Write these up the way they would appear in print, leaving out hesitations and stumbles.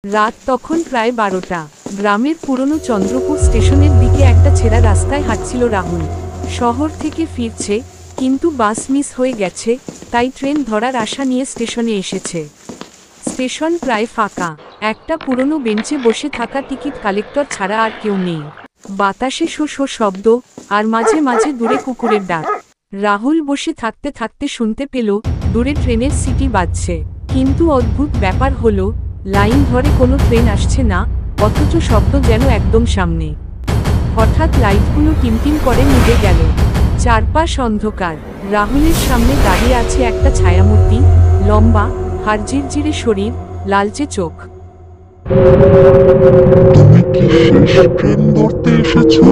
রাত তখন প্রায় 12টা। গ্রামের পুরনো চন্দ্রপুর স্টেশনের দিকে একটা ছেঁড়া রাস্তায় হাঁটছিল রাহুল। শহর থেকে ফিরছে, কিন্তু বাস মিস হয়ে গেছে, তাই ট্রেন ধরার আশা নিয়ে স্টেশনে এসেছে। স্টেশন প্রায় ফাঁকা। একটা পুরনো বেঞ্চে বসে থাকা টিকিট কালেক্টর ছাড়া আর কেউ নেই। বাতাসে শো শো শব্দ, আর মাঝে মাঝে দূরে কুকুরের ডাক। রাহুল বসে থাকতে থাকতে শুনতে পেল দূরে ট্রেনের সিটি বাজছে। কিন্তু অদ্ভুত ব্যাপার হলো, লাইন ধরে কোনো ট্রেন আসছে না, অথচ শব্দ যেন একদম সামনে। হঠাৎ লাইটগুলো টিমটিম করে নিভে গেল। চারপাশ অন্ধকার। রাহুলের সামনে দাঁড়িয়ে আছে একটা ছায়ামূর্তি, লম্বা, হাড় ঝিরঝিরে শরীর, লালচে চোখ। তুমি কি শেষ ট্রেন ধরতে এসেছো?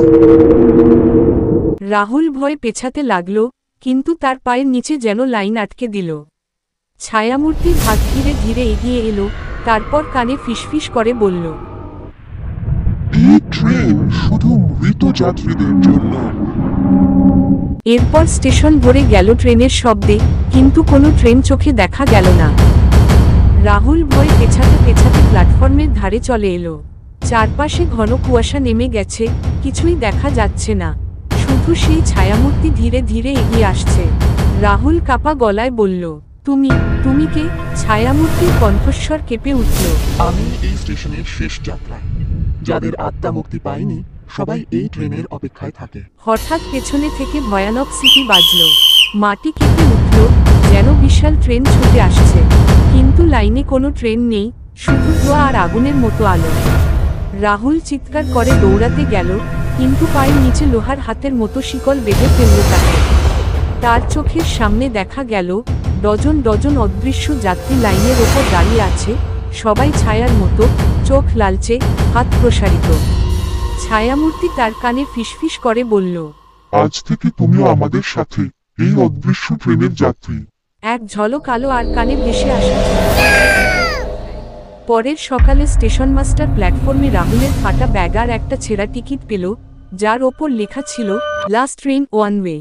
রাহুল ভয়ে পেছাতে লাগলো, কিন্তু তার পায়ের নিচে যেন লাইন আটকে দিল। ছায়ামূর্তির হাত ধীরে ধীরে এগিয়ে এলো, তারপর কানে ফিসফিস করে বলল, এই ট্রেন শুধু মৃত যাত্রীদের জন্য। এরপর স্টেশন ভরে গেল ট্রেনের শব্দে, কিন্তু কোনো ট্রেন চোখে দেখা গেল না। রাহুল ভয়ে পেছাতে পেছাতে প্ল্যাটফর্মের ধারে চলে এলো। চারপাশে ঘন কুয়াশা নেমে গেছে, কিছুই দেখা যাচ্ছে না, শুধু সেই ছায়ামূর্তি ধীরে ধীরে এগিয়ে আসছে। রাহুল কাপা গলায় বলল, তুমি তুমি কে? ছায়ামূর্তির কণ্ঠস্বর কেঁপে উঠল। আমি এই স্টেশনের শেষ যাত্রা। যাদের আত্মা মুক্তি পায়নি, সবাই এই ট্রেনের অপেক্ষায় থাকে। হঠাৎ পেছনে থেকে ভয়ানক সিটি বাজল। মাটি কেঁপে উঠল, যেন বিশাল ট্রেন ছুটে আসছে। কিন্তু লাইনে কোনো ট্রেন নেই, শুধু ধোঁয়া আর আগুনের মতো আলো। রাহুল চিৎকার করে দৌড়াতে গেল, কিন্তু পায়ের নিচে লোহার হাতের মতো শিকল বেঁধে ফেলল তাকে। তার চোখের সামনে দেখা গেল ডজন ডজন অদৃশ্য যাত্রী লাইনের ওপর দাঁড়িয়ে আছে, সবাই ছায়ার মতো, চোখ লালচে, হাত প্রসারিত। ছায়ামূর্তি তার কানে ফিসফিস করে বলল, আজ থেকে তুমিও আমাদের সাথে, এই অদৃশ্য ট্রেনের যাত্রী। এক ঝলক আলো আর কানে ভেসে আসা। পরের সকালে স্টেশন মাস্টার প্ল্যাটফর্মে রাহুলের ফাটা ব্যাগ আর একটা ছেঁড়া টিকিট পেল, যার ওপর লেখা ছিল লাস্ট ট্রেন ওয়ান ওয়ে।